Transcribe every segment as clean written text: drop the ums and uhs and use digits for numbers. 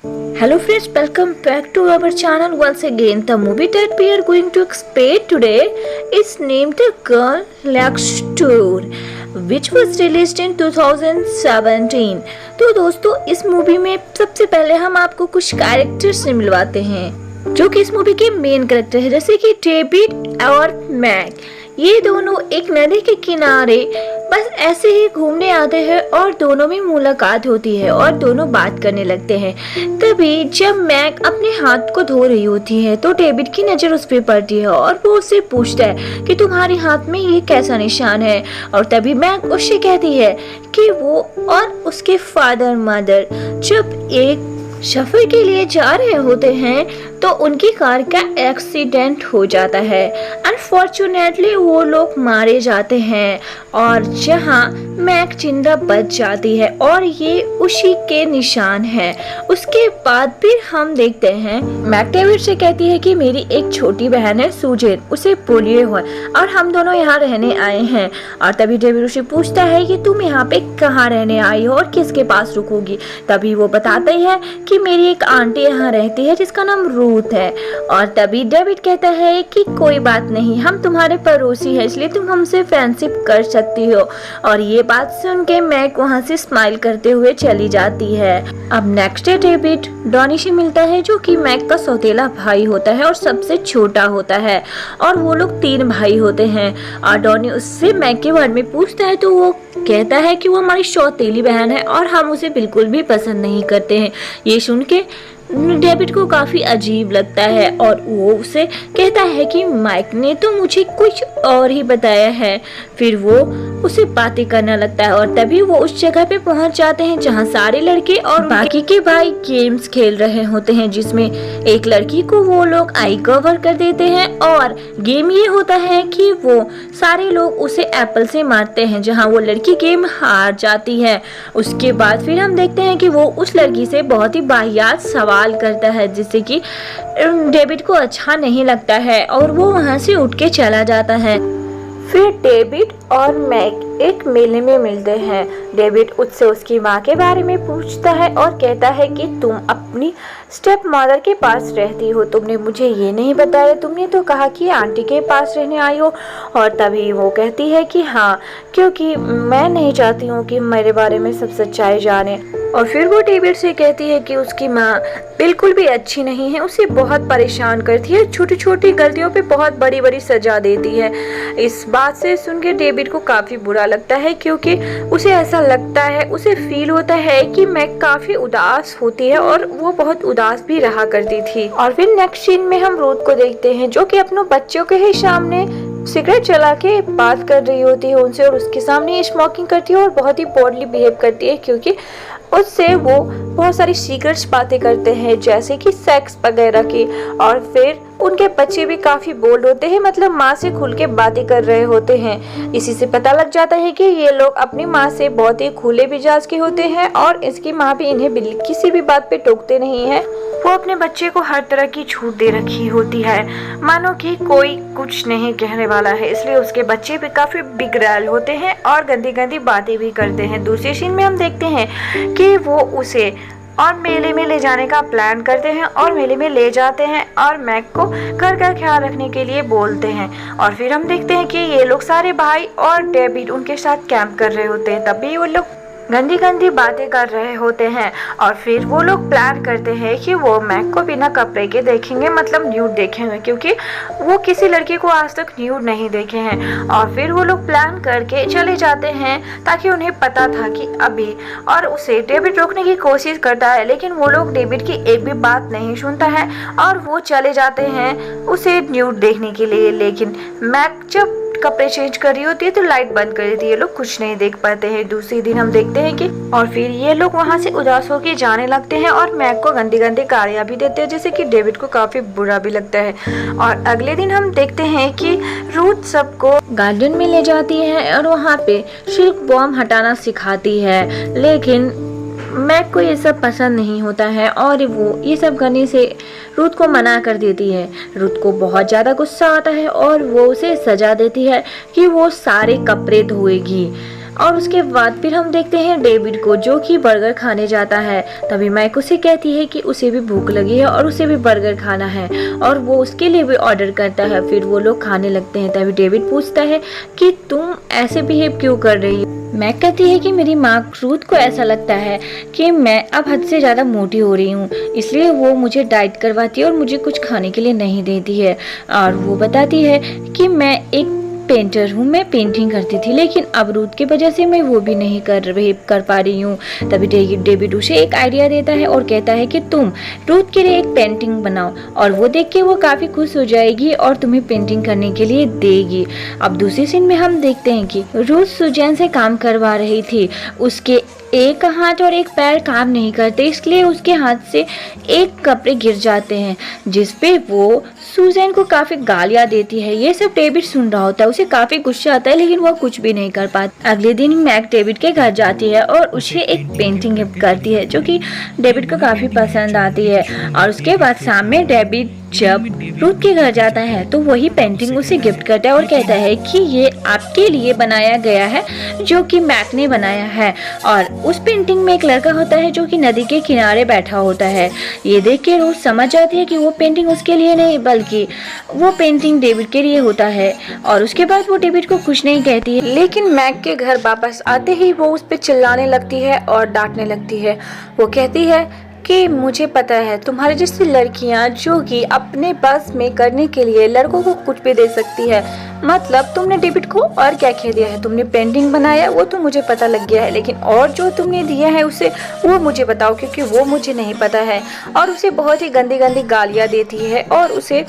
Hello friends, welcome back to our channel once again. The movie that we are going to explain today is named The Girl Next Door, which was released in 2017. तो दोस्तों, इस movie में सबसे पहले हम आपको कुछ characters से मिलवाते हैं जो कि इस मूवी के मेन कैरेक्टर है, जैसे कि डेविड और मैग। ये दोनों एक नदी के किनारे बस ऐसे ही घूमने आते हैं और दोनों में मुलाकात होती है और दोनों बात करने लगते हैं। तभी जब मैग अपने हाथ को धो रही होती है तो डेविड की नज़र उस पर पड़ती है और वो उससे पूछता है कि तुम्हारे हाथ में ये कैसा निशान है। और तभी मैग उससे कहती है कि वो और उसके फादर मदर जब एक सफर के लिए जा रहे होते हैं तो उनकी कार का एक्सीडेंट हो जाता है। अनफॉर्चुनेटली वो लोग मारे जाते हैं और जहां मैग जिंदा बच जाती है और ये उसी के निशान है। उसके बाद फिर हम देखते हैं मैग डेविड से कहती है कि मेरी एक छोटी बहन है सूजन, उसे पोलियो है और हम दोनों यहाँ रहने आए हैं। और तभी डेविड उसे पूछता है कि तुम यहाँ पे कहाँ रहने आई हो और किसके पास रुकोगी। तभी वो बताता है कि मेरी एक आंटी यहाँ रहती है जिसका नाम रूथ है। और तभी डेविड कहता है कि कोई बात नहीं, हम तुम्हारे पड़ोसी हैं इसलिए तुम हमसे फ्रेंडशिप कर सकती हो। और ये बात सुन के मैग वहाँ से स्माइल करते हुए चली जाती है। अब नेक्स्ट डे डेविड डॉनी से मिलता है जो कि मैग का सौतेला भाई होता है और सबसे छोटा होता है और वो लोग 3 भाई होते हैं। और डॉनी उससे मैग के बारे में पूछता है तो वो कहता है कि वो हमारी सौतेली बहन है और हम उसे बिल्कुल भी पसंद नहीं करते हैं। ये सुन के डेविड को काफी अजीब लगता है और वो उसे कहता है कि माइक ने तो मुझे कुछ और ही बताया है। फिर वो उसे बातें करना लगता है और तभी वो उस जगह पे पहुंच जाते हैं जहां सारे लड़के और बाकी के भाई गेम्स खेल रहे होते हैं, जिसमें एक लड़की को वो लोग आई कवर कर देते हैं। और गेम ये होता है कि वो सारे लोग उसे एप्पल से मारते हैं, जहां वो लड़की गेम हार जाती है। उसके बाद फिर हम देखते हैं कि वो उस लड़की से बहुत ही वाहियात सवाल करता है, जिससे कि डेविड को अच्छा नहीं लगता है और वो वहां से उठ के चला जाता है। फिर डेविड और मैग एक मेले में मिलते हैं। डेविड उससे उसकी माँ के बारे में पूछता है और कहता है कि तुम अपनी स्टेप मदर के पास रहती हो, तुमने मुझे ये नहीं बताया, तुमने तो कहा कि आंटी के पास रहने आई हो। और तभी वो कहती है कि हाँ, क्योंकि मैं नहीं चाहती हूँ कि मेरे बारे में सब सच्चाई जाने। और फिर वो डेविड से कहती है कि उसकी माँ बिल्कुल भी अच्छी नहीं है, उसे बहुत परेशान करती है, छोटी छोटी गलतियों पे बहुत बड़ी बड़ी सजा देती है। इस बात से सुन के डेविड को काफ़ी बुरा लगता है, क्योंकि उसे ऐसा लगता है, उसे फील होता है कि मैग काफ़ी उदास होती है और वो बहुत उदास भी रहा करती थी। और फिर नेक्स्ट सीन में हम रूथ को देखते हैं जो कि अपने बच्चों के ही सामने सिगरेट चला के बात कर रही होती है उनसे और उसके सामने स्मोकिंग करती है और बहुत ही बॉडली बिहेव करती है, क्योंकि उससे वो बहुत सारी सीक्रेट्स बातें करते हैं जैसे कि सेक्स वगैरह की। और फिर उनके बच्चे भी काफ़ी बोल्ड होते हैं, मतलब माँ से खुल के बातें कर रहे होते हैं। इसी से पता लग जाता है कि ये लोग अपनी माँ से बहुत ही खुले मिजाज के होते हैं और इसकी माँ भी इन्हें किसी भी बात पे टोकते नहीं है। वो अपने बच्चे को हर तरह की छूट दे रखी होती है, मानो कि कोई कुछ नहीं कहने वाला है, इसलिए उसके बच्चे भी काफ़ी बिगड़ैल होते हैं और गंदी गंदी बातें भी करते हैं। दूसरे सीन में हम देखते हैं कि वो उसे और मेले में ले जाने का प्लान करते हैं और मेले में ले जाते हैं और मैग को घर का ख्याल रखने के लिए बोलते हैं। और फिर हम देखते हैं कि ये लोग सारे भाई और डेविड उनके साथ कैंप कर रहे होते हैं, तभी वो लोग गंदी गंदी बातें कर रहे होते हैं। और फिर वो लोग प्लान करते हैं कि वो मैग को बिना कपड़े के देखेंगे, मतलब न्यूड देखेंगे, क्योंकि वो किसी लड़की को आज तक न्यूड नहीं देखे हैं। और फिर वो लोग प्लान करके चले जाते हैं ताकि उन्हें पता था कि अभी, और उसे डेविड रोकने की कोशिश करता है, लेकिन वो लोग डेविड की एक भी बात नहीं सुनता है और वो चले जाते हैं उसे न्यूड देखने के लिए। लेकिन मैग जब कपड़े चेंज कर रही होती है तो लाइट बंद कर देती है, ये लोग कुछ नहीं देख पाते हैं। दूसरे दिन हम देखते हैं कि और फिर ये लोग वहाँ से उदास होकर जाने लगते हैं और मैग को गंदी गंदी गालियाँ भी देते हैं, जैसे कि डेविड को काफी बुरा भी लगता है। और अगले दिन हम देखते हैं कि रूथ सबको गार्डन में ले जाती है और वहाँ पे सिल्क बॉम्ब हटाना सिखाती है, लेकिन मैग को ये सब पसंद नहीं होता है और वो ये सब करने से रूथ को मना कर देती है। रूथ को बहुत ज़्यादा गुस्सा आता है और वो उसे सजा देती है कि वो सारे कपड़े धोएगी। और उसके बाद फिर हम देखते हैं डेविड को, जो कि बर्गर खाने जाता है। तभी मैक उसे कहती है कि उसे भी भूख लगी है और उसे भी बर्गर खाना है, और वो उसके लिए भी ऑर्डर करता है। फिर वो लोग खाने लगते हैं। तभी डेविड पूछता है कि तुम ऐसे बिहेव क्यों कर रही हो। मैक कहती है कि मेरी माँ रूथ को ऐसा लगता है कि मैं अब हद से ज़्यादा मोटी हो रही हूँ, इसलिए वो मुझे डाइट करवाती है और मुझे कुछ खाने के लिए नहीं देती है। और वो बताती है कि मैं एक पेंटर हूँ, मैं पेंटिंग करती थी, लेकिन अब रूथ की वजह से मैं वो भी नहीं कर पा रही हूँ। तभी डेविड उसे एक आइडिया देता है और कहता है कि तुम रूथ के लिए एक पेंटिंग बनाओ, और वो देख के वो काफ़ी खुश हो जाएगी और तुम्हें पेंटिंग करने के लिए देगी। अब दूसरी सीन में हम देखते हैं कि रूथ सुजैन से काम करवा रही थी। उसके एक हाथ और एक पैर काम नहीं करते, इसलिए उसके हाथ से एक कपड़े गिर जाते हैं, जिसपे वो सुजैन को काफी गालियां देती है। ये सब डेविड सुन रहा होता है, उसे काफी गुस्सा आता है, लेकिन वो कुछ भी नहीं कर पाता। अगले दिन मैक डेविड के घर जाती है और उसे एक पेंटिंग गिफ्ट करती है, जो कि डेविड को काफी पसंद आती है। और उसके बाद शाम में डेविड जब रूथ के घर जाता है तो वही पेंटिंग उसे गिफ्ट करता है और कहता है कि ये आपके लिए बनाया गया है, जो कि मैक ने बनाया है। और उस पेंटिंग में एक लड़का होता है जो कि नदी के किनारे बैठा होता है। ये देख के रूथ समझ जाती है कि वो पेंटिंग उसके लिए नहीं, बल्कि वो पेंटिंग डेविड के लिए होता है। और उसके बाद वो डेविड को कुछ नहीं कहती है, लेकिन मैक के घर वापस आते ही वो उस पर चिल्लाने लगती है और डांटने लगती है। वो कहती है कि मुझे पता है तुम्हारी जैसी लड़कियां जो कि अपने बस में करने के लिए लड़कों को कुछ भी दे सकती है। मतलब तुमने डेविड को और क्या कह दिया है? तुमने पेंटिंग बनाया, वो तो मुझे पता लग गया है, लेकिन और जो तुमने दिया है उसे वो मुझे बताओ, क्योंकि वो मुझे नहीं पता है। और उसे बहुत ही गंदी गंदी गालियाँ देती है और उसे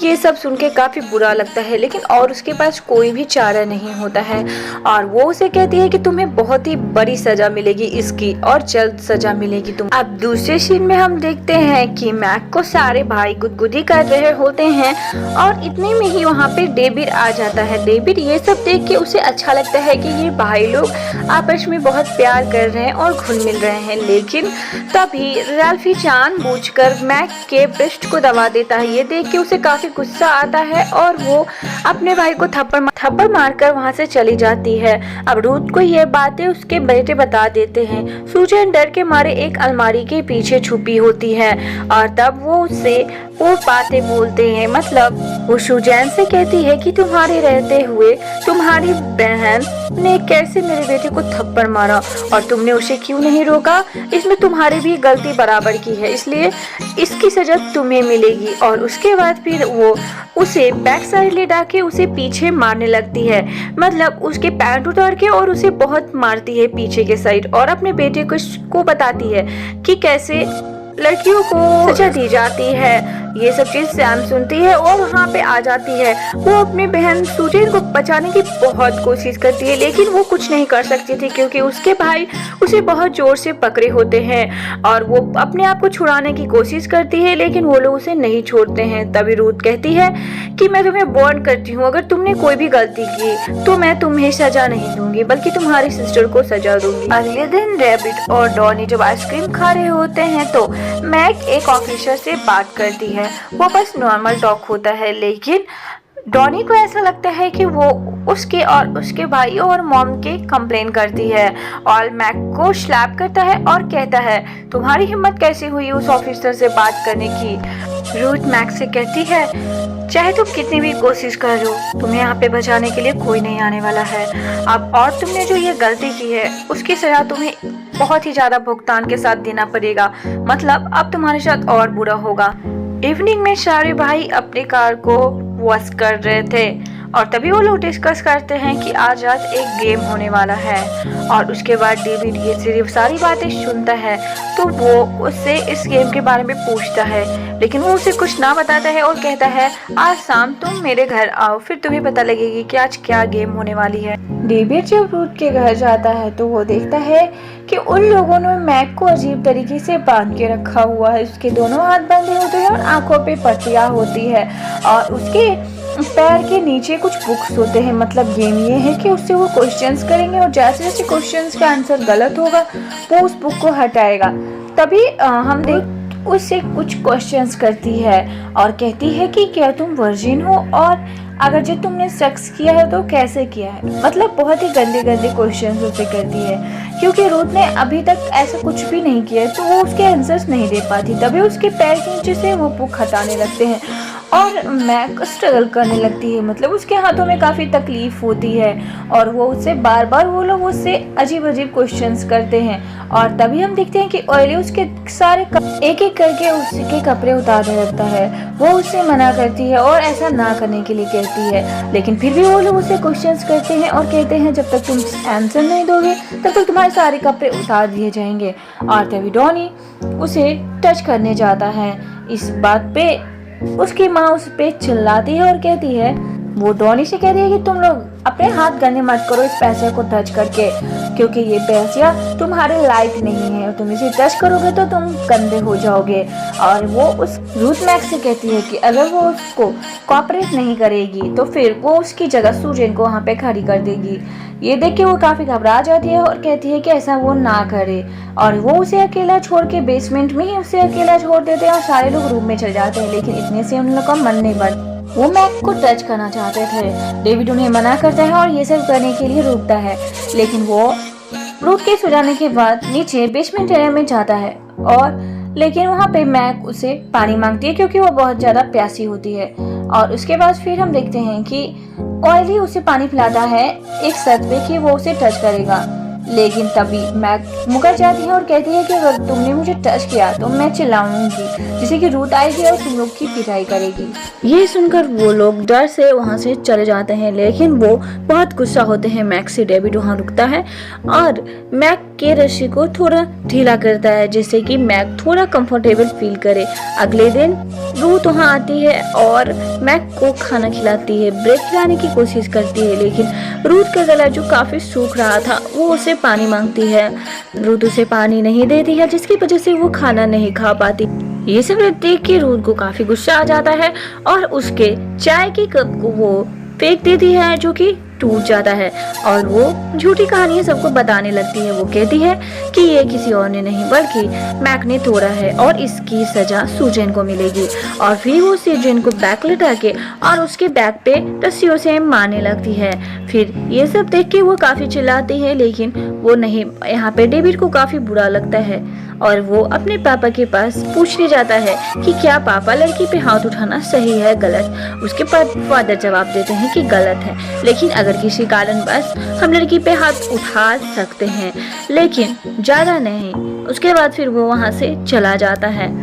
ये सब सुन के काफ़ी बुरा लगता है, लेकिन और उसके पास कोई भी चारा नहीं होता है। और वो उसे कहती है कि तुम्हें बहुत ही बड़ी सजा मिलेगी इसकी, और जल्द सजा मिलेगी तुम। अब दूसरे सीन में हम देखते हैं कि मैक को सारे भाई गुदगुदी कर रहे होते हैं, और इतने में ही वहाँ पे डेविड आ जाता है। डेविड ये सब देख के उसे अच्छा लगता है कि ये भाई लोग आपस में बहुत प्यार कर रहे हैं और घुल मिल रहे हैं, लेकिन तभी रैल्फी जानबूझकर मैक के ब्रेस्ट को दबा देता है। ये देख के उसे काफी गुस्सा आता है और वो अपने भाई को थप्पड़ मारकर वहाँ से चली जाती है। अब रूथ को ये बातें उसके बेटे बता देते हैं। सुजैन डर के मारे एक अलमारी के पीछे छुपी होती है, और तब वो उससे वो बातें बोलते हैं। मतलब वो सुजैन से कहती है कि तुम्हारे रहते हुए तुम्हारी बहन ने कैसे मेरे बेटे को थप्पड़ मारा और तुमने उसे क्यों नहीं रोका? इसमें तुम्हारी भी गलती बराबर की है, इसलिए इसकी सजा तुम्हें मिलेगी। और उसके बाद फिर वो उसे बैक साइड ले डाके उसे पीछे मारने लगती है। मतलब उसके पैंट उतार के और उसे बहुत मारती है पीछे के साइड, और अपने बेटे को बताती है कि कैसे लड़कियों को सजा दी जाती है। ये सब चीज सैम सुनती है और वहाँ पे आ जाती है। वो अपनी बहन सुजैन को बचाने की बहुत कोशिश करती है, लेकिन वो कुछ नहीं कर सकती थी क्योंकि उसके भाई उसे बहुत जोर से पकड़े होते हैं, और वो अपने आप को छुड़ाने की कोशिश करती है, लेकिन वो लोग उसे नहीं छोड़ते हैं। तभी रूथ कहती है कि मैं तुम्हें वार्न करती हूँ, अगर तुमने कोई भी गलती की तो मैं तुम्हें सजा नहीं दूंगी, बल्कि तुम्हारी सिस्टर को सजा दूंगी। अगले दिन डेविड और डॉनी जब आइसक्रीम खा रहे होते हैं तो मैक एक ऑफिसर से बात करती है। वो बस नॉर्मल टॉक होता है, लेकिन डॉनी को ऐसा लगता है कि वो उसके और उसके भाई और मॉम के कंप्लेन करती है, और मैक को स्लैप करता है और कहता है तुम्हारी हिम्मत कैसे हुई उस ऑफिसर से बात करने की? रूथ मैक से कहती है चाहे तुम कितनी भी कोशिश कर लो, तुम्हें यहाँ पे बचाने के लिए कोई नहीं आने वाला है। अब और तुमने जो ये गलती की है उसकी सजा तुम्हें बहुत ही ज्यादा भुगतान के साथ देना पड़ेगा। मतलब अब तुम्हारे साथ और बुरा होगा। इवनिंग में सारे भाई अपनी कार को वॉश कर रहे थे, और तभी वो लोग डिस्कस करते हैं कि आज रात एक गेम होने वाला है। और उसके बाद डेविड ये सिर्फ सारी बातें सुनता है, तो वो उससे इस गेम के बारे में पूछता है, लेकिन वो उसे कुछ ना बताता है और कहता है आज शाम तुम मेरे घर आओ, फिर तुम्हें पता लगेगी कि आज क्या गेम होने वाली है। डेविड जब रूथ के घर जाता है तो वो देखता है कि उन लोगों ने मैक को अजीब तरीके से बांध के रखा हुआ है। उसके दोनों हाथ बंधे होते हैं और आंखों पे पट्टियां होती है, और उसके पैर के नीचे कुछ बुक्स होते हैं। मतलब गेम ये है कि उससे वो क्वेश्चंस करेंगे, और जैसे जैसे क्वेश्चंस का आंसर गलत होगा वो उस बुक को हटाएगा। तभी हम उससे कुछ क्वेश्चंस करती है और कहती है कि क्या तुम वर्जिन हो, और अगर जो तुमने सेक्स किया है तो कैसे किया है। मतलब बहुत ही गंदे गंदे क्वेश्चन उससे करती है, क्योंकि रुथ ने अभी तक ऐसा कुछ भी नहीं किया है, तो वो उसके आंसर्स नहीं दे पाती। तभी उसके पैर के नीचे से वो पुख हटाने लगते हैं और मैक स्ट्रगल करने लगती है। मतलब उसके हाथों में काफ़ी तकलीफ होती है और वो उससे बार बार वो लोग उससे अजीब अजीब क्वेश्चंस करते हैं। और तभी हम देखते हैं कि ऑयली उसके सारे एक एक करके उसके कपड़े उतारने लगता है। वो उससे मना करती है और ऐसा ना करने के लिए कहती है, लेकिन फिर भी वो लोग उससे क्वेश्चंस करते हैं और कहते हैं जब तक तुम आंसर नहीं दोगे तब तक तुम्हारे सारे कपड़े उतार दिए जाएंगे। और तभी डॉनी उसे टच करने जाता है। इस बात पे उसकी माँ उस पे चिल्लाती है और कहती है, वो डॉनी से कहती है कि तुम लोग अपने हाथ गंदे मत करो इस पैसे को टच करके, क्योंकि ये पैसा तुम्हारे लायक नहीं है, तुम इसे टच करोगे तो तुम गंदे हो जाओगे। और वो उस रूथ मैक्स से कहती है कि अगर वो उसको कोऑपरेट नहीं करेगी तो फिर वो उसकी जगह सूजन को वहाँ पे खड़ी कर देगी। ये देख के वो काफ़ी घबरा जाती है और कहती है कि ऐसा वो ना करे, और वो उसे अकेला छोड़ के बेसमेंट में ही उसे अकेला छोड़ देते हैं और सारे लोग रूम में चले जाते हैं। लेकिन इतने से उन लोग का मन नहीं बढ़ता। वो मैक को टच करना चाहते थे। डेविड उन्हें मना करता है और ये सब करने के लिए रोकता है, लेकिन वो रूथ के सो जाने के बाद नीचे बेसमेंट एरिया में जाता है और लेकिन वहाँ पे मैक उसे पानी मांगती है क्योंकि वो बहुत ज़्यादा प्यासी होती है। और उसके बाद फिर हम देखते हैं कि ऑयली उसे पानी पिलाता है एक शर्त पे कि वो उसे टच करेगा, लेकिन तभी मैक मुकर जाती है और कहती है कि अगर तुमने मुझे टच किया तो मैं चिल्लाऊंगी, जिससे कि रूथ आएगी और तुम लोग की पिटाई करेगी। ये सुनकर वो लोग डर से वहाँ से चले जाते हैं, लेकिन वो बहुत गुस्सा होते हैं मैक से। डेविड वहाँ रुकता है और मैक के रस्सी को थोड़ा ढीला करता है, जिससे कि मैक थोड़ा कंफर्टेबल फील करे। अगले दिन रूथ वहाँ आती है और मैक को खाना खिलाती है, ब्रेड खिलाने की कोशिश करती है, लेकिन रूथ का गला जो काफी सूख रहा था वो उसे पानी मांगती है। रूथ उसे पानी नहीं देती है, जिसकी वजह से वो खाना नहीं खा पाती। ये सब देख के रूथ को काफी गुस्सा आ जाता है और उसके चाय के कप को वो फेंक देती है, जो कि टूट जाता है और वो झूठी कहानियां सबको बताने लगती है। वो कहती है कि ये किसी और ने नहीं बल्कि मैक ने तोड़ा है और इसकी सजा सूजन को मिलेगी। और फिर वो सूजन को बैक लटा के और उसके बैक पे रस्सियों से मारने लगती है। फिर ये सब देख के वो काफी चिल्लाती है, लेकिन वो नहीं। यहाँ पे डेविड को काफी बुरा लगता है और वो अपने पापा के पास पूछने जाता है कि क्या पापा लड़की पे हाथ उठाना सही है गलत। उसके फादर जवाब देते हैं कि गलत है, लेकिन अगर किसी कारणवश हम लड़की पे हाथ उठा सकते हैं, लेकिन ज्यादा नहीं। उसके बाद फिर वो वहाँ से चला जाता है।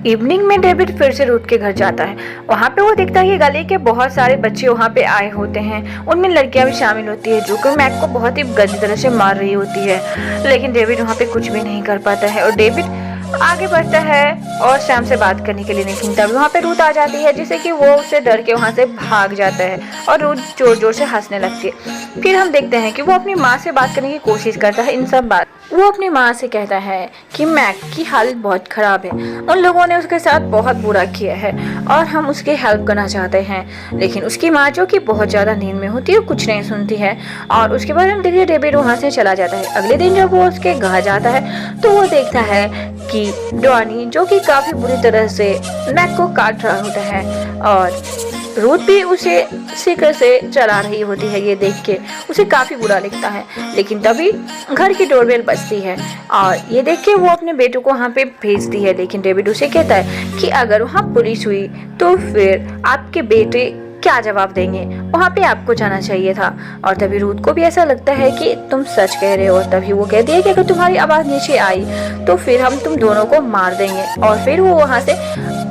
इवनिंग में डेविड फिर से रूथ के घर जाता है। वहाँ पे वो देखता है कि गली के बहुत सारे बच्चे वहाँ पे आए होते हैं, उनमें लड़कियां भी शामिल होती है जो कि मैक को बहुत ही गंदी तरह से मार रही होती है। लेकिन डेविड वहाँ पे कुछ भी नहीं कर पाता है और डेविड आगे बढ़ता है और सैम से बात करने के लिए, लेकिन तभी वहाँ पे रूथ आ जाती है, जिससे कि वो उससे डर के वहाँ से भाग जाता है और रूथ जोर जोर से हंसने लगती है। फिर हम देखते हैं कि वो अपनी माँ से बात करने की कोशिश करता है। इन सब बात वो अपनी माँ से कहता है कि मैक की हालत बहुत खराब है, उन लोगों ने उसके साथ बहुत बुरा किया है और हम उसकी हेल्प करना चाहते हैं। लेकिन उसकी माँ जो कि बहुत ज़्यादा नींद में होती है कुछ नहीं सुनती है। और उसके बाद हम देखते हैं डेविड वहाँ से चला जाता है। अगले दिन जब वो उसके घर जाता है तो वो देखता है कि डॉनी जो कि काफ़ी बुरी तरह से मैक को काट रहा होता है और रूथ भी उसे सिक्र से चला रही होती है। ये देख के उसे काफ़ी बुरा लगता है, लेकिन तभी घर की डोरबेल बजती है और ये देख के वो अपने बेटों को वहाँ पे भेजती है। लेकिन डेविड उसे कहता है कि अगर वहाँ पुलिस हुई तो फिर आपके बेटे क्या जवाब देंगे, वहाँ पे आपको जाना चाहिए था। और तभी रूथ को भी ऐसा लगता है कि तुम सच कह रहे हो। और तभी वो कहती है कि अगर तुम्हारी आवाज़ नीचे आई तो फिर हम तुम दोनों को मार देंगे। और फिर वो वहाँ से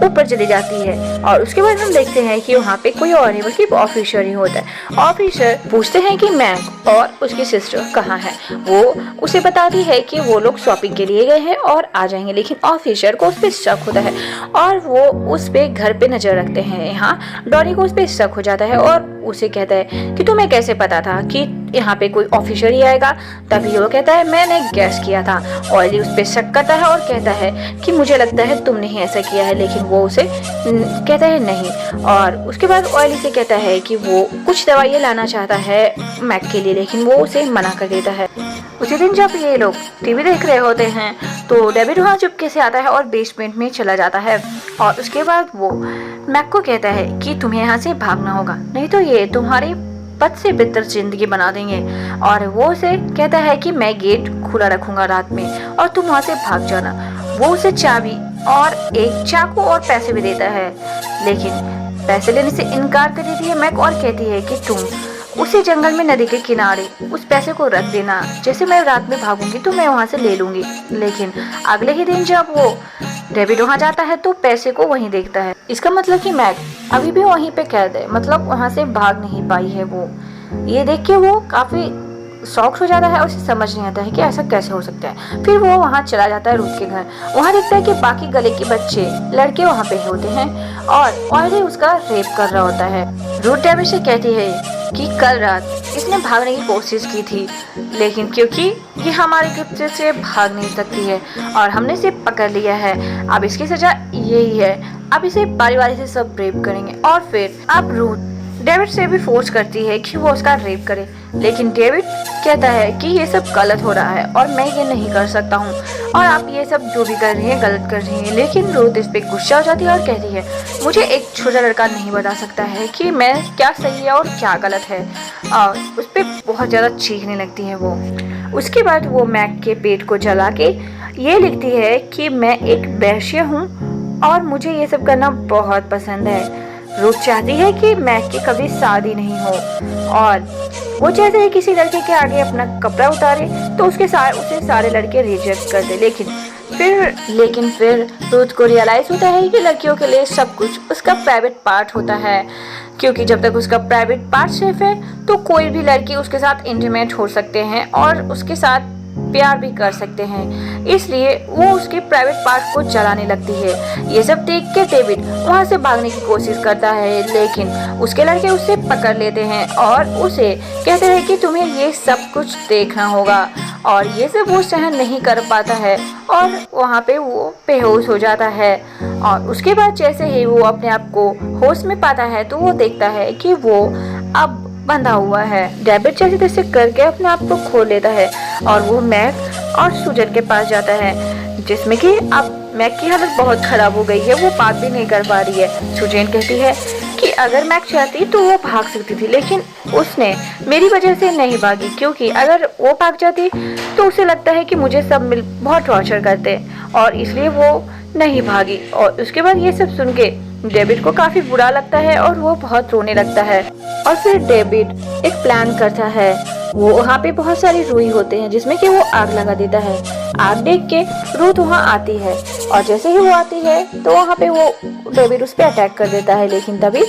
ऊपर चली जाती है और उसके बाद हम देखते हैं कि वहाँ पे कोई और नहीं बल्कि ऑफिसर ही होता है। ऑफिसर पूछते हैं कि मैक और उसकी सिस्टर कहाँ है। वो उसे बताती है कि वो लोग शॉपिंग के लिए गए हैं और आ जाएंगे, लेकिन ऑफिसर को उस पर शक होता है और वो उस पे घर पे नजर रखते हैं। यहाँ डॉनी को उस पर शक हो जाता है और उसे कहता है कि तुम्हें कैसे पता था कि यहाँ पे कोई ऑफिसर ही आएगा। तभी वो कहता है मैंने गैस किया था। ऑयली उस पर शक करता है और कहता है कि मुझे लगता है तुमने ही ऐसा किया है। लेकिन वो उसे कहता है नहीं, और उसके बाद ऑयली से कहता है कि वो कुछ दवाइयाँ लाना चाहता है मैक के लिए, लेकिन वो उसे मना कर देता है। उसी दिन जब ये लोग टीवी देख रहे होते हैं तो डेविड वहाँ चुपके से आता है और बेसमेंट में चला जाता है, और उसके बाद वो मैक को कहता है कि तुम्हें यहाँ से भागना होगा, नहीं तो ये तुम्हारी पद से बेहतर जिंदगी बना देंगे। और वो उसे कहता है कि मैं गेट खुला रखूंगा रात में और तुम वहाँ से भाग जाना। वो उसे चाबी और एक चाकू और पैसे भी देता है, लेकिन पैसे लेने से इनकार कर देती है मैक और कहती है कि तुम उसी जंगल में नदी के किनारे उस पैसे को रख देना, जैसे मैं रात में भागूंगी तो मैं वहाँ से ले लूंगी। लेकिन अगले ही दिन जब वो डेविड वहाँ जाता है तो पैसे को वहीं देखता है। इसका मतलब कि मैक अभी भी वहीं पे कैद है, मतलब वहाँ से भाग नहीं पाई है वो। ये देख के वो काफी शॉक हो जाता है और उसे समझ नहीं आता है कि ऐसा कैसे हो सकता है। फिर वो वहाँ चला जाता है रूथ के घर। वहाँ देखता है कि बाकी गले के बच्चे लड़के वहाँ पे होते हैं और ऑयली उसका रेप कर रहा होता है। रूथ डेविड से कहती है कि कल रात इसने भागने की कोशिश की थी, लेकिन क्योंकि ये हमारे ग्रिप से भाग नहीं सकती है और हमने इसे पकड़ लिया है, अब इसकी सजा यही है, अब इसे बारी बारी से सब रेप करेंगे। और फिर अब रूथ डेविड से भी फोर्स करती है कि वो उसका रेप करे, लेकिन डेविड कहता है कि ये सब गलत हो रहा है और मैं ये नहीं कर सकता हूँ और आप ये सब जो भी कर रही हैं गलत कर रही हैं। लेकिन रूथ इस पे गुस्सा हो जाती है और कहती है मुझे एक छोटा लड़का नहीं बता सकता है कि मैं क्या सही है और क्या गलत है, और उस पर बहुत ज़्यादा चीखने लगती है वो। उसके बाद वो मैक के पेट को जला के ये लिखती है कि मैं एक वेश्या हूँ और मुझे ये सब करना बहुत पसंद है। रूथ चाहती है कि मैक की कभी शादी नहीं हो और वो चाहते हैं किसी लड़के के आगे अपना कपड़ा उतारे तो उसे सारे लड़के रिजेक्ट कर दे। लेकिन फिर रूथ को रियलाइज होता है कि लड़कियों के लिए सब कुछ उसका प्राइवेट पार्ट होता है, क्योंकि जब तक उसका प्राइवेट पार्ट सेफ है तो कोई भी लड़की उसके साथ इंटीमेट हो सकते हैं और उसके साथ प्यार भी कर सकते हैं। इसलिए वो उसके प्राइवेट पार्ट को जलाने लगती है। ये सब देख के डेविड वहाँ से भागने की कोशिश करता है, लेकिन उसके लड़के उसे पकड़ लेते हैं और उसे कहते हैं कि तुम्हें ये सब कुछ देखना होगा, और ये सब वो सहन नहीं कर पाता है और वहाँ पे वो बेहोश हो जाता है। और उसके बाद जैसे ही वो अपने आप को होश में पाता है तो वो देखता है कि वो अब बंधा हुआ है। डेविड जैसे तैसे करके अपने आप को खोल लेता है और वो मैक और सुजन के पास जाता है, जिसमें कि अब मैक की हालत बहुत खराब हो गई है, वो बात भी नहीं कर पा रही है। सुजैन कहती है कि अगर मैक चाहती तो वो भाग सकती थी, लेकिन उसने मेरी वजह से नहीं भागी, क्योंकि अगर वो भाग जाती तो उसे लगता है कि मुझे सब मिल बहुत टॉर्चर करते और इसलिए वो नहीं भागी। और उसके बाद ये सब सुन के डेविड को काफी बुरा लगता है और वो बहुत रोने लगता है। और फिर डेविड एक प्लान करता है। वो वहाँ पे बहुत सारे रुई होते हैं जिसमें कि वो आग लगा देता है। आग देख के रूथ वहाँ आती है और जैसे ही वो आती है तो वहाँ पे वो डेविड उस पे अटैक कर देता है, लेकिन तभी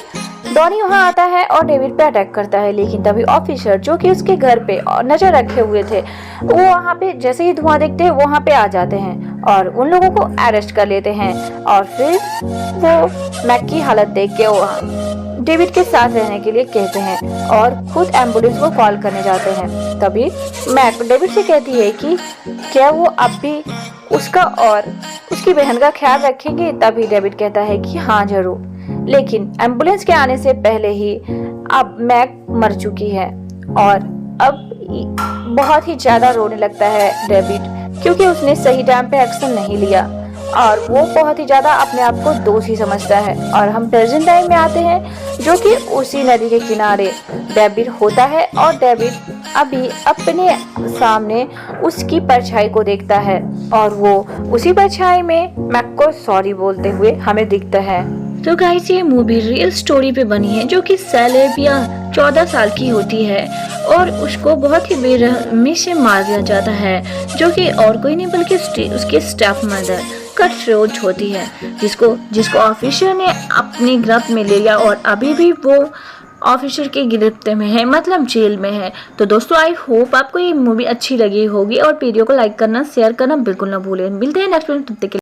डॉनी वहाँ आता है और डेविड पे अटैक करता है। लेकिन तभी ऑफिसर जो कि उसके घर पे नजर रखे हुए थे वो वहाँ पे जैसे ही धुआं देखते हैं वहाँ पे आ जाते हैं और उन लोगों को अरेस्ट कर लेते हैं। और फिर वो मैक की हालत देख के वो डेविड के साथ रहने के लिए कहते हैं और खुद एम्बुलेंस को कॉल करने जाते हैं। तभी मैक डेविड से कहती है कि क्या वो अब भी उसका और उसकी बहन का ख्याल रखेंगे। तभी डेविड कहता है कि हाँ जरूर, लेकिन एम्बुलेंस के आने से पहले ही अब मैक मर चुकी है। और अब बहुत ही ज्यादा रोने लगता है डेविड, क्योंकि उसने सही टाइम पे एक्शन नहीं लिया और वो बहुत ही ज्यादा अपने आप को दोषी समझता है। और हम प्रेजेंट टाइम में आते हैं जो कि उसी नदी के किनारे डेविड होता है और डेविड अभी अपने सामने उसकी परछाई को देखता है और वो उसी परछाई में मैक को सॉरी बोलते हुए हमें दिखता है। तो गाइस ये मूवी रियल स्टोरी पे बनी है, जो कि सेलेबिया 14 साल की होती है और उसको बहुत ही बेरहमी से मार दिया जाता है, जो कि और कोई नहीं बल्कि उसके स्टेप मदर कटरोच होती है, जिसको ऑफिसर ने अपनी गिरफ्त में ले लिया और अभी भी वो ऑफिसर के गिरफ्त में है, मतलब जेल में है। तो दोस्तों आई होप आपको ये मूवी अच्छी लगी होगी और वीडियो को लाइक करना शेयर करना बिल्कुल ना भूलें। मिलते हैं नेक्स्ट वीडियो, तब तक के लिए।